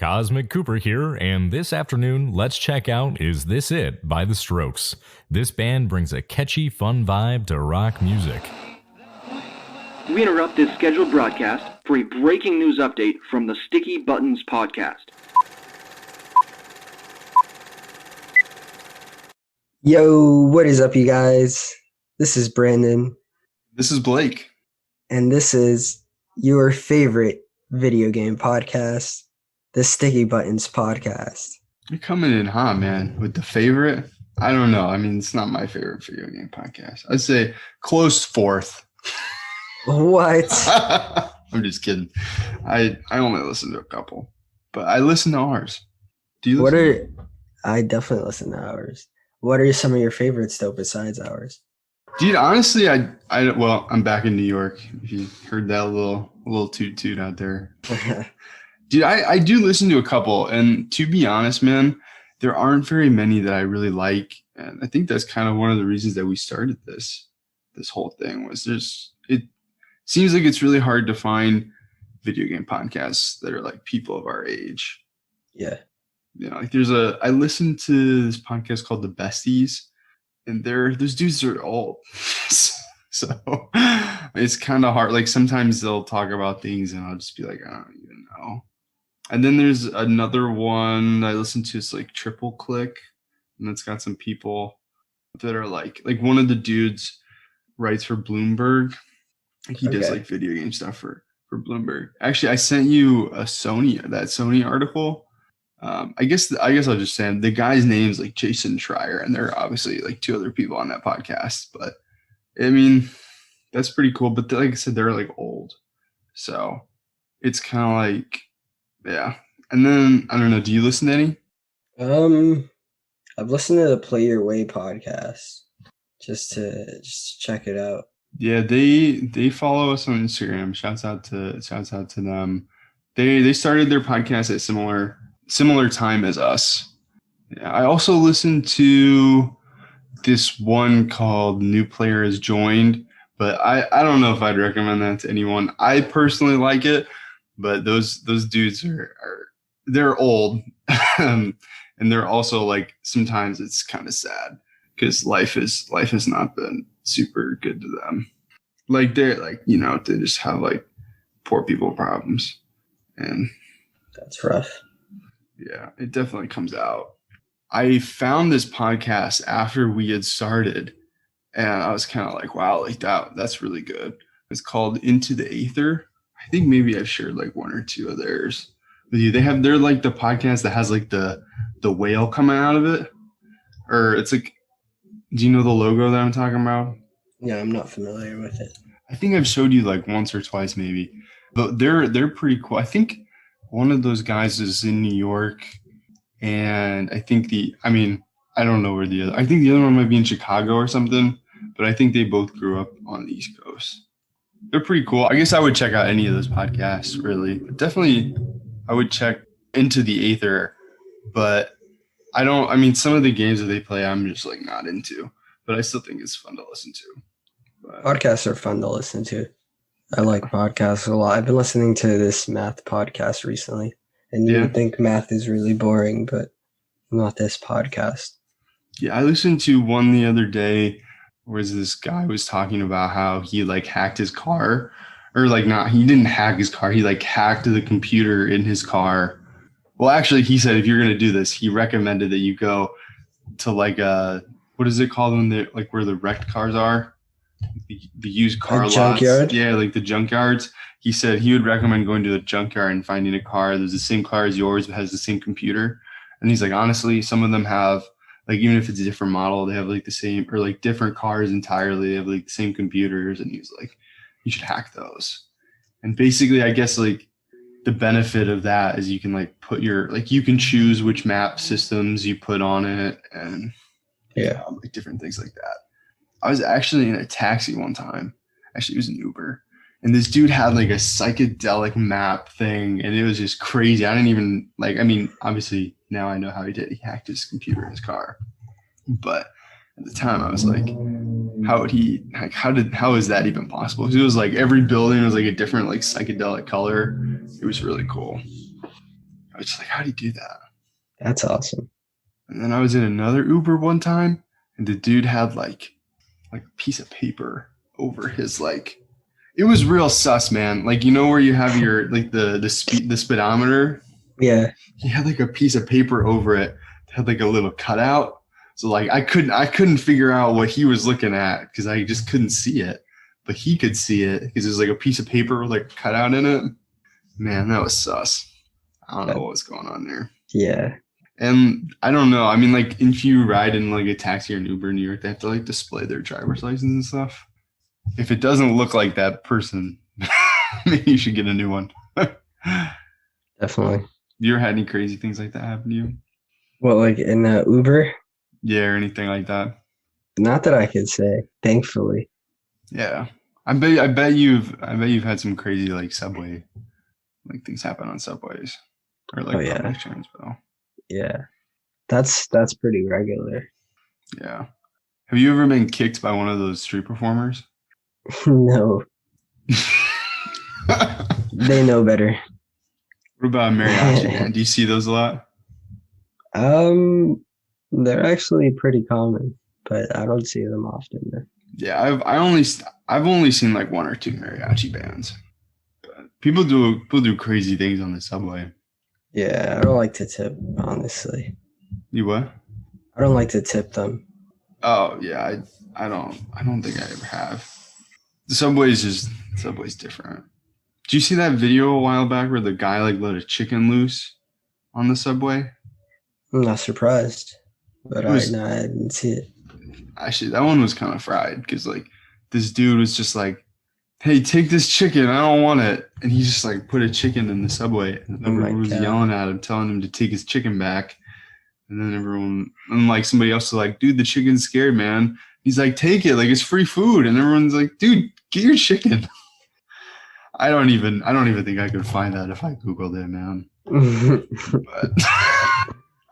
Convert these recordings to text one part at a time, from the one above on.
Cosmic Cooper here, and this afternoon, let's check out Is This It by The Strokes. This band brings a catchy, fun vibe to rock music. We interrupt this scheduled broadcast for a breaking news update from the Sticky Buttons podcast. Yo, what is up, you guys? This is Brandon. This is Blake. And this is your favorite video game podcast, the Sticky Buttons podcast. You're coming in hot, man, with the favorite. I don't know. I mean, it's not my favorite video game podcast. I'd say close fourth. What? I'm just kidding. I only listen to a couple, but I listen to ours. Do you listen? I definitely listen to ours. What are some of your favorites, though, besides ours? Dude, honestly, well, I'm back in New York. If you heard that little toot out there. Dude, I do listen to a couple, and to be honest, man, there aren't very many that I really like, and I think that's kind of one of the reasons that we started this whole thing. It seems like it's really hard to find video game podcasts that are like people of our age. Yeah. You know, like I listened to this podcast called The Besties, and those dudes are old. So it's kind of hard. Like sometimes they'll talk about things and I'll just be like, I don't even know. And then there's another one I listen to. It's like Triple Click, and it's got some people that are like one of the dudes writes for Bloomberg. He does like video game stuff for Bloomberg. Actually, I sent you that Sony article. I guess I'll just say the guy's name's like Jason Schreier, and there are obviously like two other people on that podcast. But I mean, that's pretty cool. But like I said, they're like old, so it's kind of like, yeah. And then I don't know. Do you listen to any? I've listened to the Play Your Way podcast just to check it out. Yeah, they follow us on Instagram. Shouts out to them. They started their podcast at similar time as us. Yeah, I also listened to this one called New Player Has Joined, but I don't know if I'd recommend that to anyone. I personally like it, but those dudes they're old. And they're also like, sometimes it's kind of sad because life has not been super good to them. Like they're like, you know, they just have like poor people problems, and that's rough. Yeah, it definitely comes out. I found this podcast after we had started, and I was kind of like, wow, like that's really good. It's called Into the Aether. I think maybe I've shared like one or two of theirs with you. They're like the podcast that has like the whale coming out of it, or it's like, do you know the logo that I'm talking about? Yeah, I'm not familiar with it. I think I've showed you like once or twice maybe, but they're pretty cool. I think one of those guys is in New York, and I think I don't know where I think the other one might be in Chicago or something, but I think they both grew up on the East Coast. They're pretty cool. I guess I would check out any of those podcasts, really. But definitely, I would check Into the Aether, but some of the games that they play, I'm just like not into, but I still think it's fun to listen to. But podcasts are fun to listen to. I like podcasts a lot. I've been listening to this math podcast recently, and you would think math is really boring, but not this podcast. Yeah, I listened to one the other day where this guy was talking about how he like hacked his car, or like he didn't hack his car. He like hacked the computer in his car. Well, actually, he said if you're going to do this, he recommended that you go to like what is it called when they like where the wrecked cars are? The used car lots. Junkyard? Yeah, like the junkyards. He said he would recommend going to the junkyard and finding a car that's the same car as yours but has the same computer. And he's like, honestly, some of them have, like, even if it's a different model, they have like the same, or like different cars entirely. They have like the same computers. And he's like, you should hack those. And basically, I guess like the benefit of that is you can like put you can choose which map systems you put on it, and like different things like that. I was actually in a taxi one time. Actually, it was an Uber. And this dude had like a psychedelic map thing, and it was just crazy. I didn't even obviously now I know how he did. He hacked his computer in his car. But at the time I was like, how is that even possible? Because it was like every building was like a different like psychedelic color. It was really cool. I was just like, how do you do that? That's awesome. And then I was in another Uber one time, and the dude had like a piece of paper over his like. It was real sus, man. Like, you know where you have your like the speedometer. Yeah. He had like a piece of paper over it. It had like a little cutout. So like I couldn't figure out what he was looking at because I just couldn't see it. But he could see it because there's like a piece of paper with like a cutout in it. Man, that was sus. I don't know what was going on there. Yeah. And I don't know. I mean, like if you ride in like a taxi or an Uber in New York, they have to like display their driver's license and stuff. If it doesn't look like that person, maybe you should get a new one. Definitely. You ever had any crazy things like that happen to you? Well, like in Uber? Yeah, or anything like that. Not that I could say, thankfully. Yeah, I bet you've had some crazy like subway, like things happen on subways or like public transport. Yeah, that's pretty regular. Yeah. Have you ever been kicked by one of those street performers? No. They know better. What about mariachi band? Do you see those a lot? They're actually pretty common, but I don't see them often. Yeah, I've only seen like one or two mariachi bands. But people do crazy things on the subway. Yeah, I don't like to tip, honestly. You what? I don't like to tip them. Oh yeah, I don't think I ever have. The subway's different. Did you see that video a while back where the guy like let a chicken loose on the subway? I'm not surprised, but I didn't see it. Actually, that one was kind of fried because like this dude was just like, "Hey, take this chicken. I don't want it," and he just like put a chicken in the subway, and everyone was yelling at him, telling him to take his chicken back. And then everyone, and like somebody else was like, "Dude, the chicken's scared, man." He's like, "Take it, like it's free food," and everyone's like, "Dude, get your chicken." I don't even think I could find that if I Googled it, man. But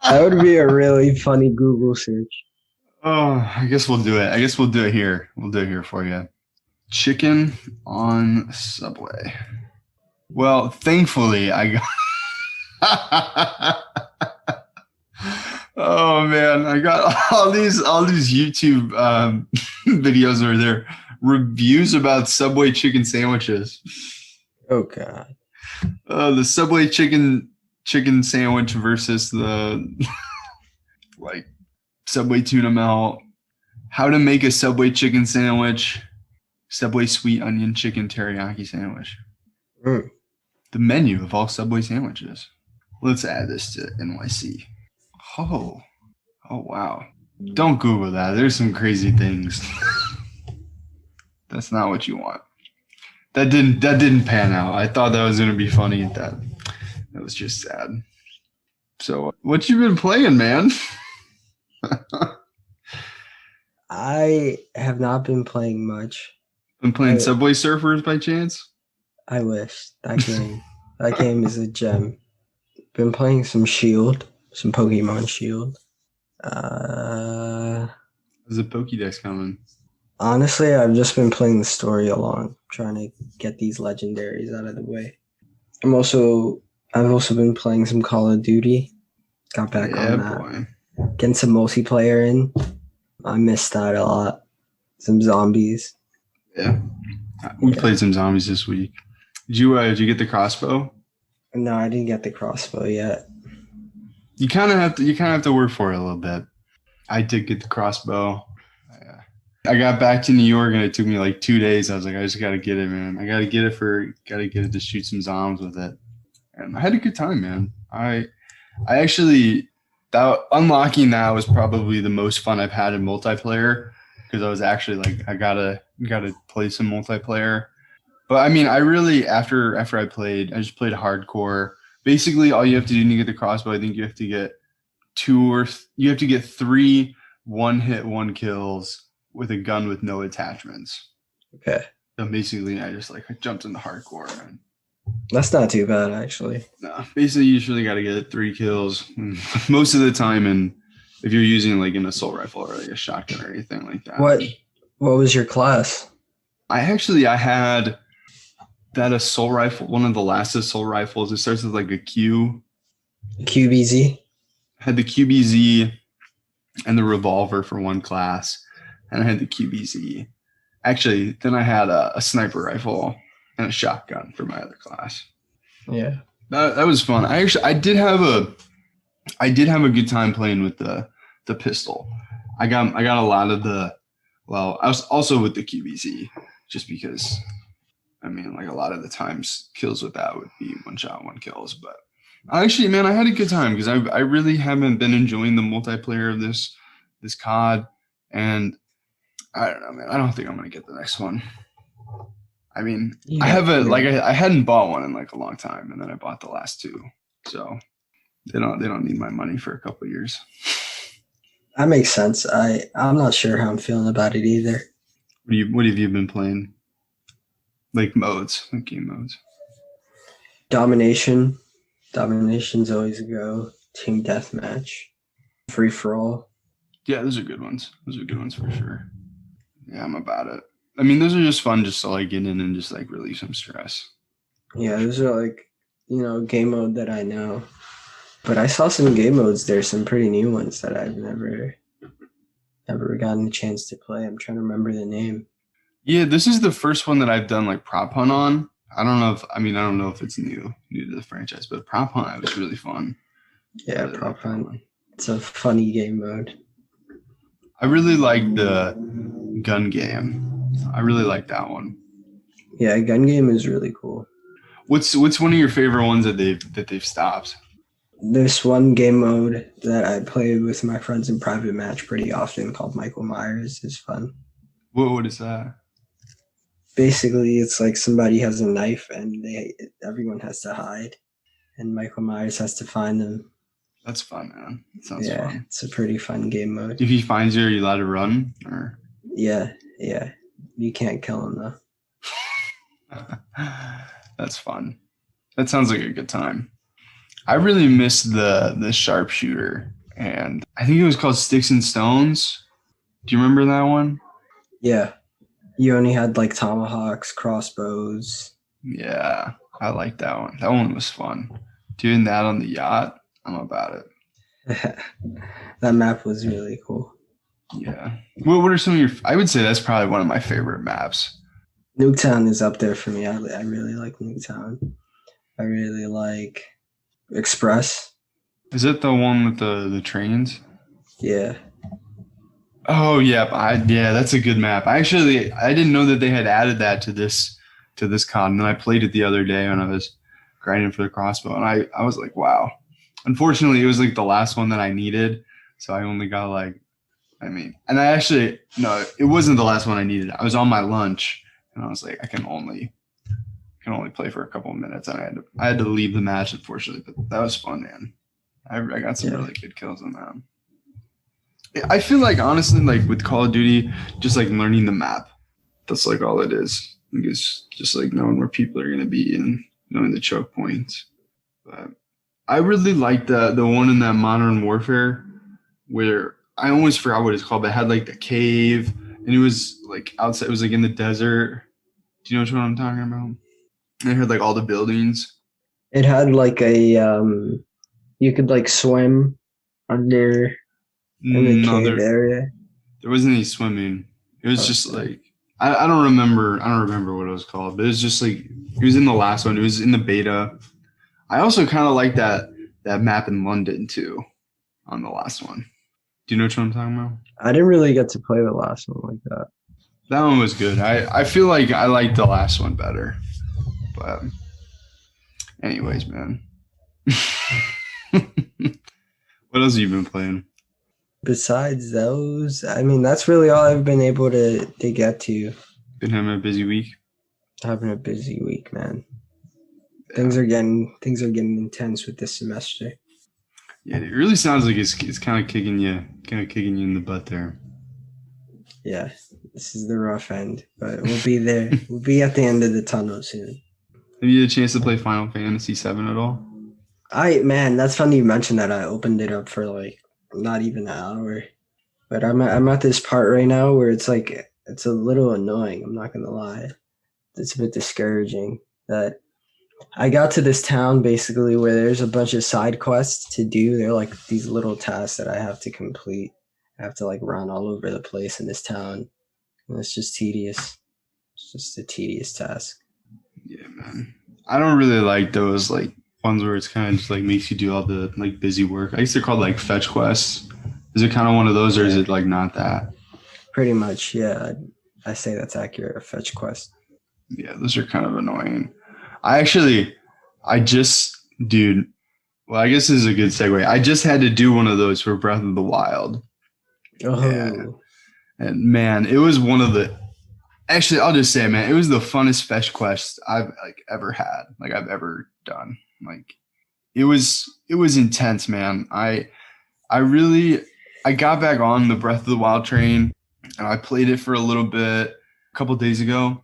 that would be a really funny Google search. Oh, I guess we'll do it. We'll do it here. We'll do it here for you. Chicken on Subway. Well, thankfully, I got. Oh man, I got all these YouTube videos where they're reviews about Subway chicken sandwiches. Oh god. The Subway chicken sandwich versus the like Subway tuna melt. How to make a Subway chicken sandwich. Subway sweet onion chicken teriyaki sandwich. Mm. The menu of all Subway sandwiches. Let's add this to NYC. Oh wow. Don't Google that. There's some crazy things. That's not what you want. That didn't pan out. I thought that was gonna be funny. That was just sad. So what you been playing, man? I have not been playing much. Been playing Subway Surfers by chance? I wish. That game is a gem. Been playing some Shield, some Pokemon Shield. There's a Pokédex coming. Honestly, I've just been playing the story along, trying to get these legendaries out of the way. I've also been playing some Call of Duty. Got back on that. Boy. Getting some multiplayer in. I missed that a lot. Some zombies. Yeah. We played some zombies this week. Did you get the crossbow? No, I didn't get the crossbow yet. You kind of have to work for it a little bit. I did get the crossbow. I got back to New York and it took me like 2 days. I was like, I just gotta get it, man. I gotta get it to shoot some zombies with it. And I had a good time, man. I actually unlocking that was probably the most fun I've had in multiplayer because I was actually like, I gotta play some multiplayer. But I mean, I really after I just played hardcore. Basically, all you have to do to get the crossbow, I think you have to get 3 one-hit, one kills with a gun with no attachments. Okay. So basically, I jumped into hardcore. And that's not too bad, actually. No, basically, you usually got to get 3 kills most of the time, and if you're using like an assault rifle or like a shotgun or anything like that. What was your class? I had that assault rifle, one of the last assault rifles. It starts with like a Q, QBZ. I had the QBZ and the revolver for one class, and I had the QBZ. Actually, then I had a sniper rifle and a shotgun for my other class. Yeah, that was fun. I did have a good time playing with the pistol. I got a lot of the. Well, I was also with the QBZ just because. I mean, like a lot of the times, kills with that would be one shot, one kills. But actually, man, I had a good time because I really haven't been enjoying the multiplayer of this COD, and I don't know, man. I don't think I'm gonna get the next one. I mean, I haven't I hadn't bought one in like a long time, and then I bought the last two, so they don't need my money for a couple of years. That makes sense. I'm not sure how I'm feeling about it either. What have you been playing? Like modes, like game modes. Domination. Domination's always a go. Team deathmatch. Free for all. Yeah, those are good ones. Those are good ones for sure. Yeah, I'm about it. I mean, those are just fun just to like get in and just like relieve some stress. Yeah, those are like, game mode that I know. But I saw some game modes there, some pretty new ones that I've never gotten a chance to play. I'm trying to remember the name. Yeah, this is the first one that I've done like prop hunt on. I don't know if it's new to the franchise, but prop hunt was really fun. Yeah, really prop hunt. It's a funny game mode. I really like the gun game. I really like that one. Yeah, gun game is really cool. What's one of your favorite ones that they've stopped? There's one game mode that I play with my friends in private match pretty often called Michael Myers. It's fun. What is that? Basically, it's like somebody has a knife and everyone has to hide, and Michael Myers has to find them. That's fun, man. That sounds fun. It's a pretty fun game mode. If he finds you, are you allowed to run? Or yeah, you can't kill him though. That's fun. That sounds like a good time. I really missed the sharpshooter, and I think it was called Sticks and Stones. Do you remember that one? Yeah. You only had like tomahawks, crossbows. Yeah, I like that one. That one was fun. Doing that on the yacht, I'm about it. That map was really cool. Yeah. What are some of your? I would say that's probably one of my favorite maps. Nuketown is up there for me. I really like Nuketown. I really like Express. Is it the one with the trains? Yeah. Oh yeah, that's a good map. I didn't know that they had added that to this COD, and then I played it the other day when I was grinding for the crossbow, and I was like, wow. Unfortunately, it was like the last one that I needed, so I only got it wasn't the last one I needed. I was on my lunch, and I was like, I can only play for a couple of minutes, and I had to leave the match, unfortunately, but that was fun, man. I got some really good kills on that. I feel like, honestly, like with Call of Duty, just like learning the map. That's like all it is. Like it's just like knowing where people are going to be and knowing the choke points. But I really like the one in that Modern Warfare where I almost forgot what it's called, but it had like the cave and it was like outside. It was like in the desert. Do you know what I'm talking about? And it had like all the buildings. It had like a, you could like swim under... in the cave area. There wasn't any swimming. It was just like I don't remember what it was called, but it was just like it was in the last one. It was in the beta. I also kind of like that map in London too, on the last one. Do you know what I'm talking about? I didn't really get to play the last one like that. That one was good. I feel like I liked the last one better. But anyways, man. What else have you been playing? Besides those, I mean, that's really all I've been able to get to. Been having a busy week? Having a busy week, man. Yeah. Things are getting intense with this semester. Yeah, it really sounds like it's kind of kicking you in the butt there. Yeah, this is the rough end, but we'll be there. We'll be at the end of the tunnel soon. Have you had a chance to play Final Fantasy VII at all? Man, that's funny you mentioned that. I opened it up for like not even an hour, but I'm at this part right now where it's like it's a little annoying. I'm not gonna lie, it's a bit discouraging that I got to this town basically where there's a bunch of side quests to do. They're like these little tasks that I have to complete. I have to like run all over the place in this town. And it's just tedious. It's just a tedious task. Yeah, man. I don't really like those like ones where it's kind of just like makes you do all the like busy work. I guess they're called like fetch quests. Is it kind of one of those, or is it like not that? Pretty much, yeah. I say that's accurate. A fetch quest. Yeah, those are kind of annoying. Dude, well, I guess this is a good segue. I just had to do one of those for Breath of the Wild. Oh, Yeah. And man, it was one of the, actually, I'll just say, man, it was the funnest fetch quest I've like ever had, like I've ever done. Like it was intense, man. I got back on the Breath of the Wild train and I played it for a little bit a couple days ago.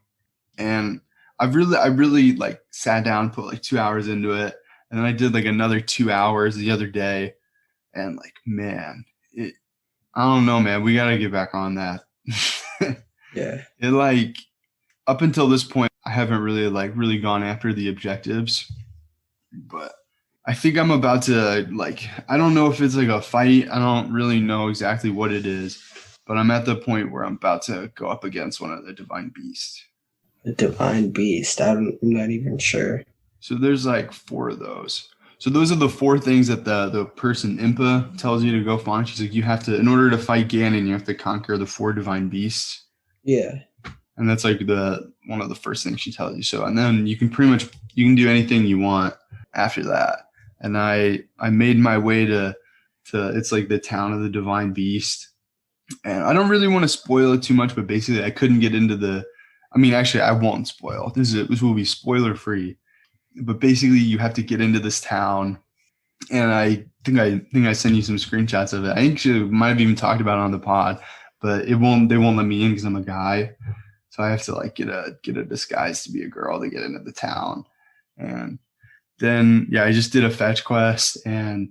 And I really like sat down, put like 2 hours into it. And then I did like another 2 hours the other day. And like, man, I don't know, man. We got to get back on that. yeah. It like, up until this point, I haven't really gone after the objectives. But I think I'm about to like, I don't know if it's like a fight. I don't really know exactly what it is. But I'm at the point where I'm about to go up against one of the divine beasts. The divine beast. I'm not even sure. So there's like 4 of those. So those are the 4 things that the person Impa tells you to go find. She's like, you have to, in order to fight Ganon, you have to conquer the 4 divine beasts. Yeah. And that's like one of the first things she tells you. So, and then you can do anything you want after that. And I made my way to it's like the town of the divine beast. And I don't really want to spoil it too much, but basically I couldn't get into actually I won't spoil. This will be spoiler free. But basically you have to get into this town. And I think I sent you some screenshots of it. I think she might have even talked about it on the pod, but they won't let me in because I'm a guy. So I have to like get a disguise to be a girl to get into the town. And then I just did a fetch quest, and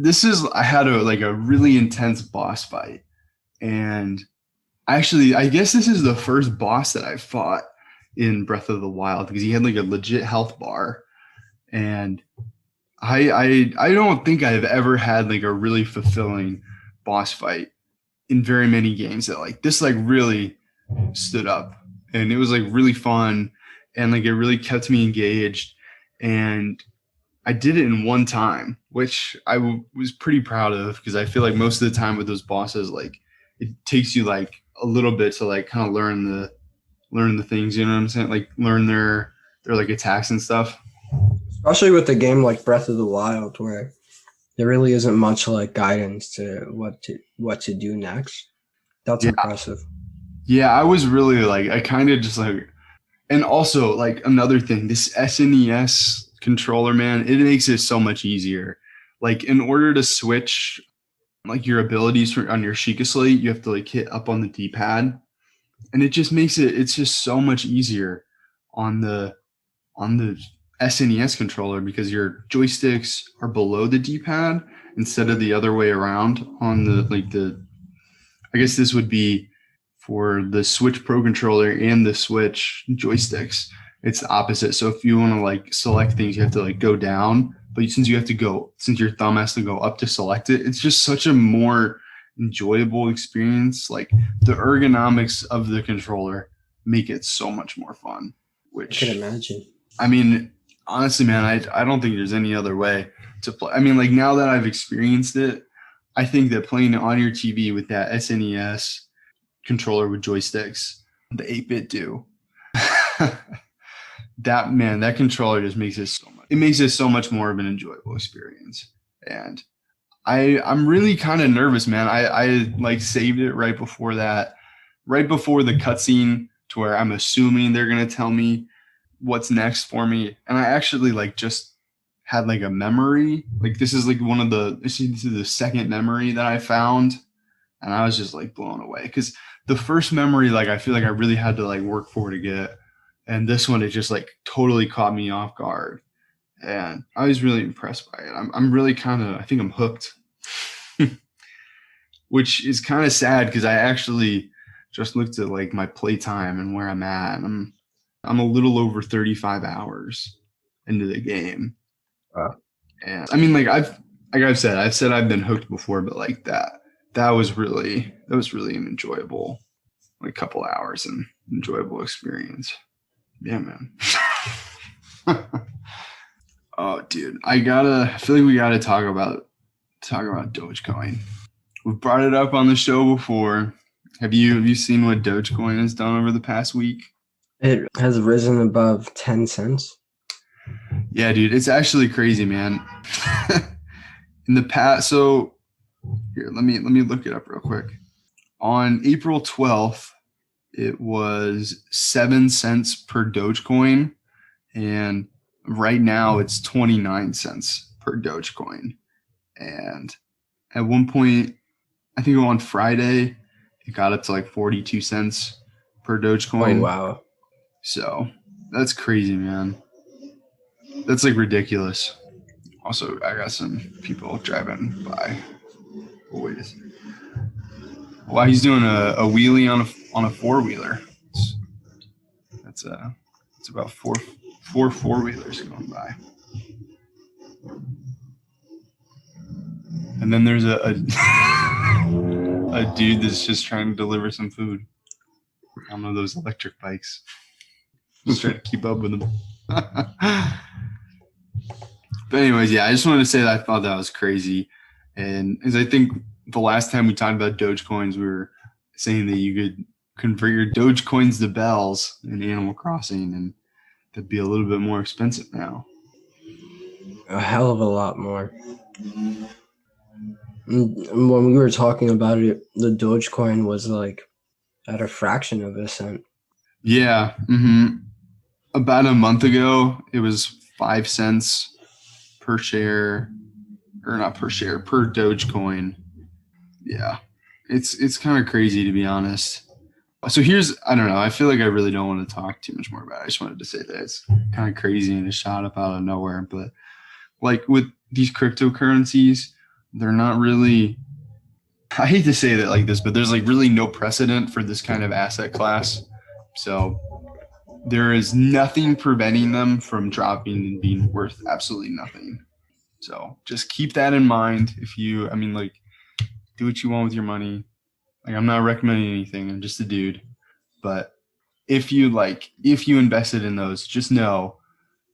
I had a really intense boss fight. And actually, I guess this is the first boss that I fought in Breath of the Wild because he had like a legit health bar. And I don't think I've ever had like a really fulfilling boss fight in very many games that like this like really stood up, and it was like really fun, and like it really kept me engaged. And I did it in one time, which I was pretty proud of because I feel like most of the time with those bosses, like it takes you like a little bit to like kind of learn the things, you know what I'm saying? Like learn their like attacks and stuff. Especially with a game like Breath of the Wild, where there really isn't much like guidance to what to do next. That's impressive. Yeah, I was really like, I kind of just like, and also like another thing, this SNES controller, man, it makes it so much easier. Like in order to switch like your abilities on your Sheikah Slate, you have to like hit up on the D-pad, and it just makes it's just so much easier on the SNES controller because your joysticks are below the D-pad instead of the other way around on I guess this would be for the Switch Pro controller and the Switch joysticks. It's the opposite. So if you want to like select things, you have to like go down. But since your thumb has to go up to select it, it's just such a more enjoyable experience. Like the ergonomics of the controller make it so much more fun. Which I can imagine. I mean, honestly, man, I don't think there's any other way to play. I mean, like now that I've experienced it, I think that playing it on your TV with that SNES controller with joysticks, the 8-bit do. that controller just makes it so much more of an enjoyable experience. And I'm really kind of nervous, man. I like saved it right before the cutscene to where I'm assuming they're gonna tell me what's next for me. And I actually like just had like a memory. Like this is the second memory that I found, and I was just like blown away because the first memory, like I feel like I really had to like work for to get, and this one it just like totally caught me off guard, and I was really impressed by it. I'm really I think I'm hooked, which is kind of sad because I actually just looked at like my playtime and where I'm at. I'm a little over 35 hours, into the game. Wow. And I mean, like I've said I've been hooked before, but like that was really an enjoyable like couple hours and enjoyable experience. Yeah, man. Oh, dude, I feel like we gotta talk about Dogecoin. We've brought it up on the show before. Have you seen what Dogecoin has done over the past week? It has risen above 10 cents. Yeah, dude, it's actually crazy, man. In the past, so here, let me look it up real quick. On April 12th, it was 7 cents per Dogecoin, and right now it's 29 cents per Dogecoin. And at one point, I think on Friday, it got up to like 42 cents per Dogecoin. Oh, wow. So that's crazy, man. That's like ridiculous. Also, I got some people driving by. Oh, wait a second. Wow, he's doing a wheelie on a four-wheeler. It's about four four-wheelers going by. And then there's a dude that's just trying to deliver some food on one of those electric bikes. Just trying to keep up with them. But anyways, yeah, I just wanted to say that I thought that was crazy. And as I think the last time we talked about Dogecoins, we were saying that you could convert your Dogecoins to bells in Animal Crossing, and that'd be a little bit more expensive now. A hell of a lot more. And when we were talking about it, the Dogecoin was like at a fraction of a cent. Yeah. Mm-hmm. About a month ago, it was 5 cents per share, or not per share, per Dogecoin. Yeah. It's kind of crazy, to be honest. So I don't know, I feel like I really don't want to talk too much more about it. I just wanted to say that it's kind of crazy and it shot up out of nowhere. But like with these cryptocurrencies, they're not really, I hate to say that like this, but there's like really no precedent for this kind of asset class. So there is nothing preventing them from dropping and being worth absolutely nothing. So just keep that in mind. Do what you want with your money. Like, I'm not recommending anything. I'm just a dude. But if you invested in those, just know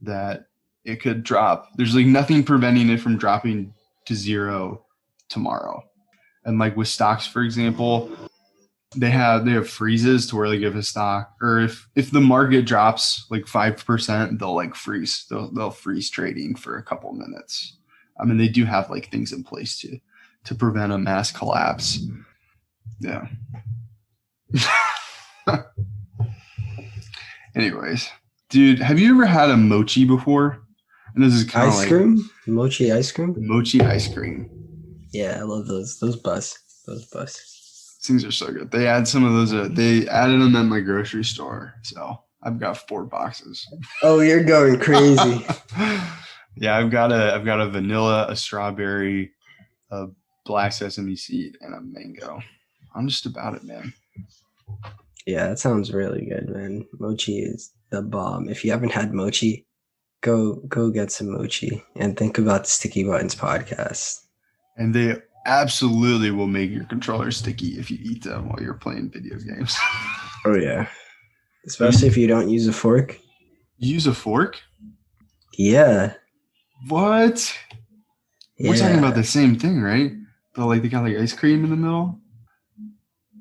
that it could drop. There's like nothing preventing it from dropping to zero tomorrow. And like with stocks, for example, they have freezes to where like if a stock, or if the market drops like 5%, they'll like freeze. They'll freeze trading for a couple minutes. I mean, they do have like things in place to prevent a mass collapse. Yeah. Anyways, dude, have you ever had a mochi before? And this is kind of ice cream? Mochi ice cream? Mochi ice cream. Yeah, I love those bus. Things are so good. They add some of those. They added them at my grocery store, so I've got 4 boxes. Oh, you're going crazy. Yeah, I've got a vanilla, a strawberry, a black sesame seed, and a mango. I'm just about it, man. Yeah, that sounds really good, man. Mochi is the bomb. If you haven't had mochi, go get some mochi and think about the Sticky Buttons podcast. And they absolutely will make your controller sticky if you eat them while you're playing video games. Oh yeah, especially if you don't use a fork. You use a fork? Yeah. What? Yeah. We're talking about the same thing, right? But like they got like ice cream in the middle.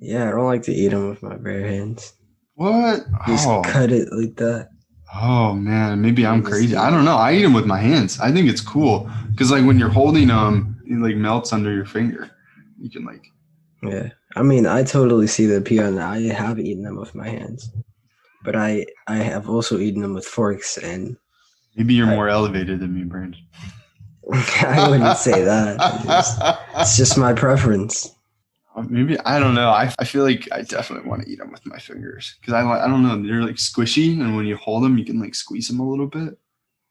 Yeah, I don't like to eat them with my bare hands. What? Just cut it like that. Oh man, maybe I'm crazy. I don't know. I eat them with my hands. I think it's cool because like when you're holding them, it like melts under your finger. You can like. Yeah, I mean, I totally see the appeal, and I have eaten them with my hands, but I have also eaten them with forks. And maybe you're more elevated than me, Brandon. I wouldn't say that. It's just my preference. Maybe, I don't know. I feel like I definitely want to eat them with my fingers because I don't know. They're like squishy, and when you hold them, you can like squeeze them a little bit.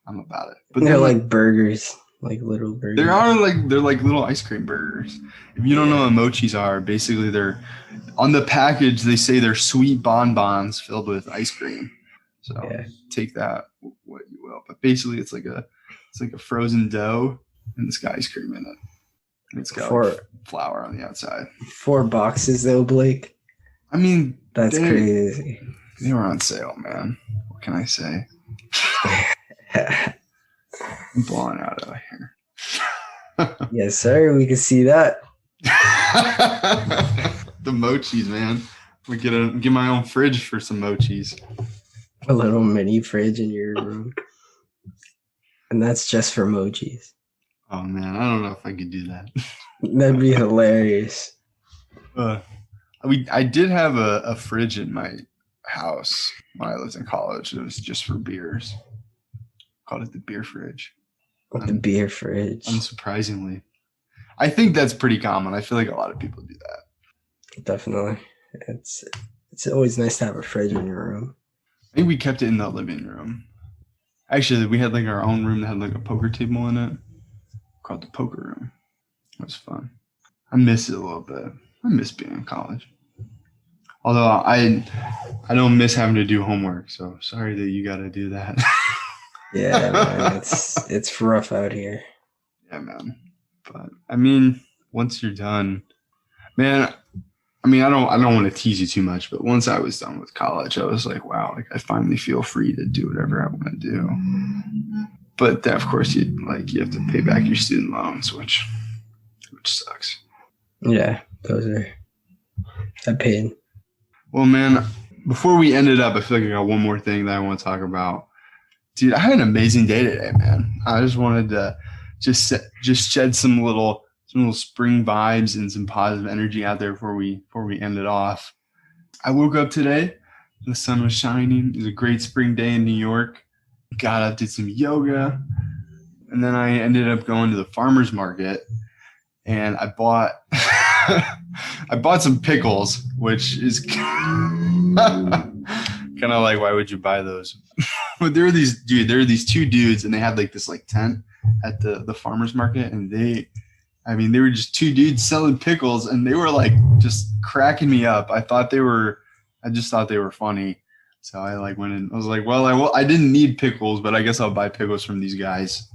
I'm about it. But they're like burgers, like little burgers. They're like little ice cream burgers. If you don't know what mochis are, basically they're on the package. They say they're sweet bonbons filled with ice cream. So take that what you will. But basically, it's like a frozen dough, and this guy's cream in it. And it's got like flour on the outside. 4 boxes though, Blake. I mean, that's crazy. They were on sale, man. What can I say? I'm blowing out of here. Yes, sir. We can see that. The mochis, man. We get my own fridge for some mochis. A little mini fridge in your room. And that's just for mochis. Oh, man. I don't know if I could do that. That'd be hilarious. I did have a fridge in my house when I lived in college. It was just for beers. Called it the beer fridge. The beer fridge. Unsurprisingly. I think that's pretty common. I feel like a lot of people do that. Definitely. It's always nice to have a fridge in your room. I think we kept it in the living room. Actually, we had like our own room that had like a poker table in it called the poker room. It was fun. I miss it a little bit. I miss being in college. Although I don't miss having to do homework, so sorry that you got to do that. Yeah, man, it's rough out here. Yeah, man. But I mean, once you're done, man. I mean, I don't want to tease you too much, but once I was done with college, I was like, wow, like I finally feel free to do whatever I want to do. But then, of course, you have to pay back your student loans, which sucks. Yeah, those are a pain. Well, man, before we end it up, I feel like I got one more thing that I want to talk about. Dude, I had an amazing day today, man. I just wanted to just shed some little spring vibes and some positive energy out there before we end it off. I woke up today, the sun was shining. It was a great spring day in New York. Got up, did some yoga, and then I ended up going to the farmer's market, and I bought some pickles, which is kind of like, why would you buy those? But there are these 2 dudes, and they had like this like tent at the farmer's market, and they were just 2 dudes selling pickles, and they were like just cracking me up. I just thought they were funny. So I like went in. I was like, well, I didn't need pickles, but I guess I'll buy pickles from these guys.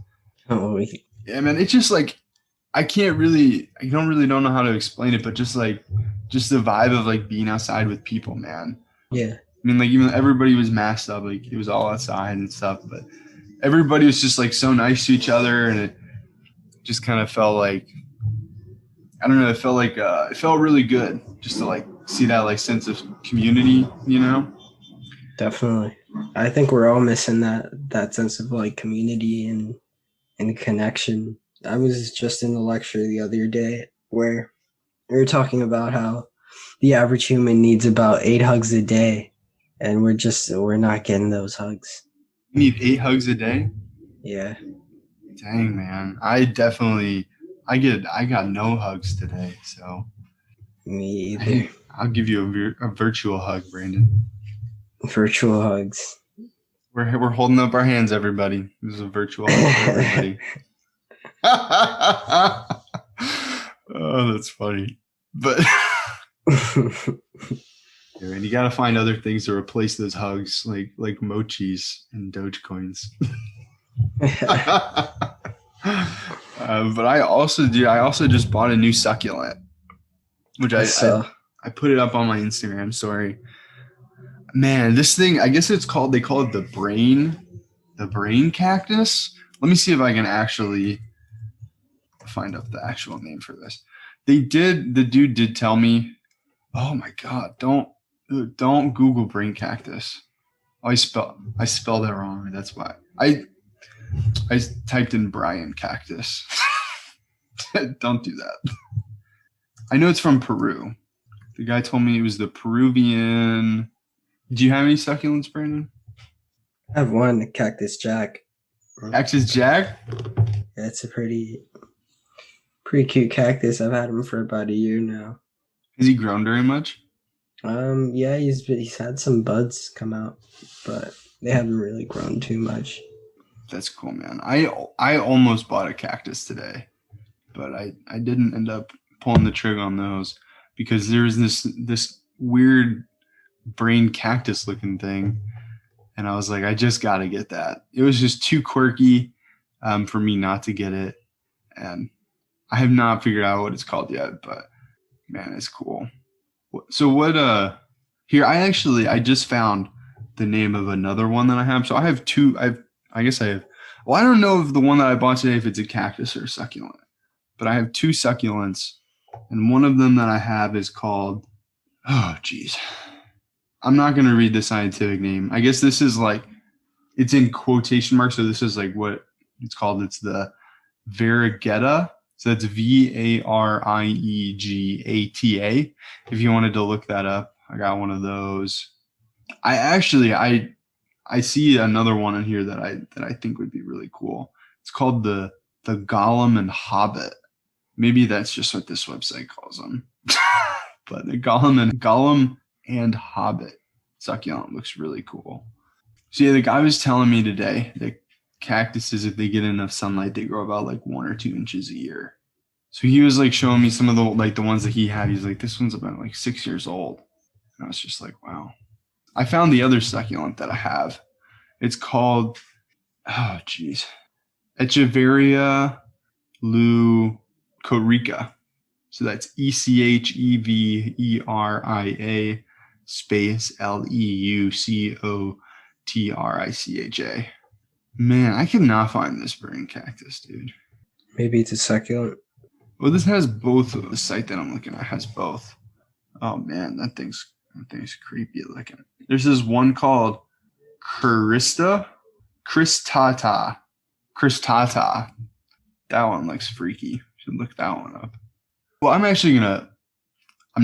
Oh, yeah, man. It's just like I don't really know how to explain it, but just the vibe of like being outside with people, man. Yeah. I mean, like even everybody was masked up, like it was all outside and stuff, but everybody was just like so nice to each other, and it just kind of felt like, I don't know, it felt really good just to like see that like sense of community, you know? Definitely. I think we're all missing that sense of like community and connection. I was just in a lecture the other day where we were talking about how the average human needs about 8 hugs a day, and we're not getting those hugs. You need 8 hugs a day? Yeah. Dang, man. I got no hugs today, so. Me either. I'll give you a virtual hug, Brandon. Virtual hugs. We're holding up our hands, everybody. This is a virtual hug for everybody. Oh, that's funny. But and you gotta find other things to replace those hugs, like mochis and Dogecoins. But I also just bought a new succulent, which I put it up on my Instagram story. Man, this thing, I guess they call it the brain cactus. Let me see if I can actually find out the actual name for this. The dude did tell me, oh my God, don't Google brain cactus. Oh, I spelled that wrong. That's why. I typed in Brian cactus. Don't do that. I know it's from Peru. The guy told me it was the Peruvian. Do you have any succulents, Brandon? I have one, Cactus Jack. Cactus Jack? Yeah, it's a pretty cute cactus. I've had him for about a year now. Has he grown very much? Yeah, he's had some buds come out, but they haven't really grown too much. That's cool, man. I almost bought a cactus today, but I didn't end up pulling the trigger on those because there's this weird brain cactus looking thing, And I was like, I just got to get that. It was just too quirky for me not to get it. And I have not figured out what it's called yet, but man, it's cool. So here, I just found the name of another one that I have. So I have two. I don't know if the one that I bought today, if it's a cactus or a succulent, but I have two succulents, and one of them that I have is called, oh geez, I'm not going to read the scientific name. I guess this is like, it's in quotation marks. So this is like what it's called. It's the Variegata. So that's Variegata. If you wanted to look that up, I got one of those. I see another one in here that I think would be really cool. It's called the Golem and Hobbit. Maybe that's just what this website calls them. But the Golem and Hobbit succulent looks really cool. So yeah, the guy was telling me today that cactuses, if they get enough sunlight, they grow about like 1 or 2 inches a year. So he was like showing me some of the ones that he had. He's like, this one's about like 6 years old. And I was just like, wow. I found the other succulent that I have. It's called, oh geez, Echeveria leucorica. So that's ECHEVERIA space LEUCOTRICHA. Man, I cannot find this brand cactus, dude. Maybe it's a succulent. Well, this has both. The site that I'm looking at has both. Oh man, that thing's creepy looking. There's this one called Cristata. That one looks freaky. Should look that one up. Well, I'm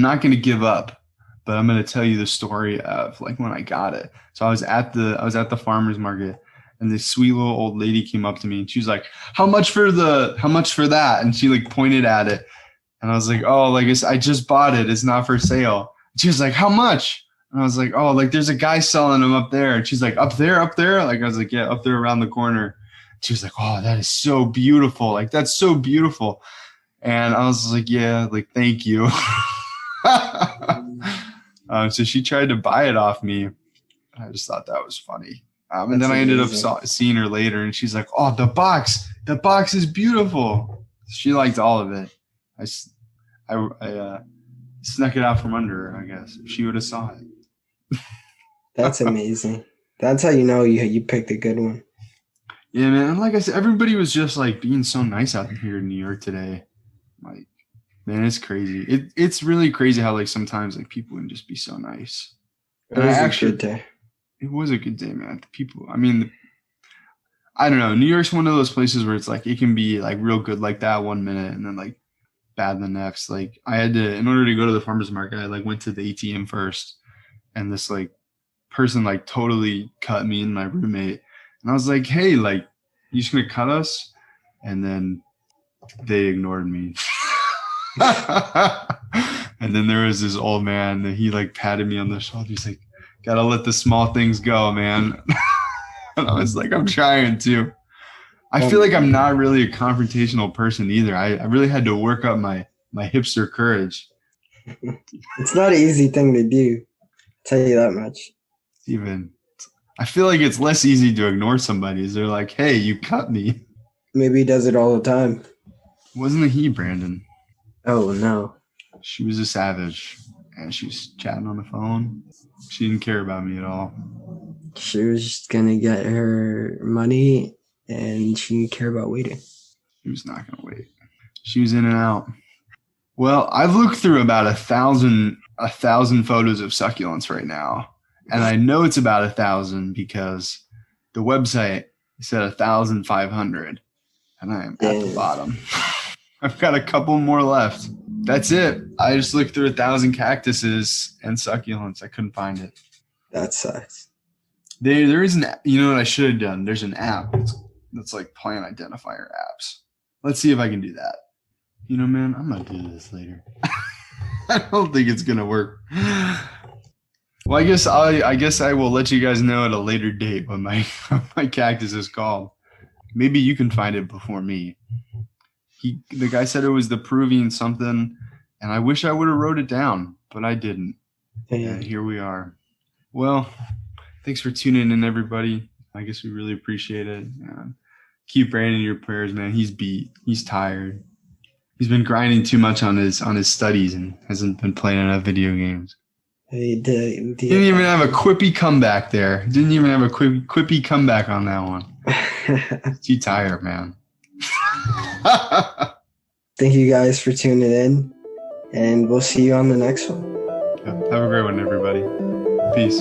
not gonna give up, but I'm gonna tell you the story of like when I got it. So I was at the farmer's market, and this sweet little old lady came up to me, and she was like, how much for that? And she like pointed at it, and I was like, oh, like I just bought it. It's not for sale. And she was like, how much? And I was like, oh, like there's a guy selling them up there. And she's like, up there? Like I was like, yeah, up there around the corner. She was like, oh, that is so beautiful. Like that's so beautiful. And I was like, yeah, like thank you. So she tried to buy it off me. I just thought that was funny. And then I ended up seeing her later, and she's like, oh, the box is beautiful. She liked all of it. I snuck it out from under her, I guess. If she would have saw it. That's amazing. That's how you know you picked a good one. Yeah, man. And like I said, everybody was just like being so nice out here in New York today. Like, man, it's crazy. It's really crazy how like sometimes like people can just be so nice. It was a good day. It was a good day, man. The people, I mean, I don't know. New York's one of those places where it's like it can be like real good like that 1 minute and then like bad the next. Like I had to, in order to go to the farmer's market, I like went to the ATM first, and this like person like totally cut me and my roommate. And I was like, hey, like, you just gonna cut us? And then they ignored me. And then there was this old man that he like patted me on the shoulder. He's like, gotta let the small things go, man. And I was like, I'm trying to. I feel like I'm not really a confrontational person either. I really had to work up my hipster courage. It's not an easy thing to do. I'll tell you that much. I feel like it's less easy to ignore somebody. They're like, hey, you cut me. Maybe he does it all the time. Wasn't it he, Brandon? Oh, no. She was a savage, and she was chatting on the phone. She didn't care about me at all. She was just going to get her money, and she didn't care about waiting. She was not going to wait. She was in and out. Well, I've looked through about 1,000 photos of succulents right now, and I know it's about 1,000 because the website said 1,500, and I am at the bottom. I've got a couple more left. That's it. I just looked through 1,000 cactuses and succulents. I couldn't find it. That sucks. There is an, you know what I should have done? There's an app that's like plant identifier apps. Let's see if I can do that. You know, man, I'm gonna do this later. I don't think it's gonna work. Well, I guess I will let you guys know at a later date what my cactus is called. Maybe you can find it before me. The guy said it was the Peruvian something, and I wish I would have wrote it down, but I didn't. And here we are. Well, Thanks for tuning in, everybody. I guess we really appreciate it. Keep Brandon in your prayers, man. He's beat. He's tired. He's been grinding too much on his studies and hasn't been playing enough video games. He didn't even have a quippy comeback there. Didn't even have a quippy comeback on that one. Too tired, man. Thank you guys for tuning in, and we'll see you on the next one. Yeah, have a great one, everybody. Peace.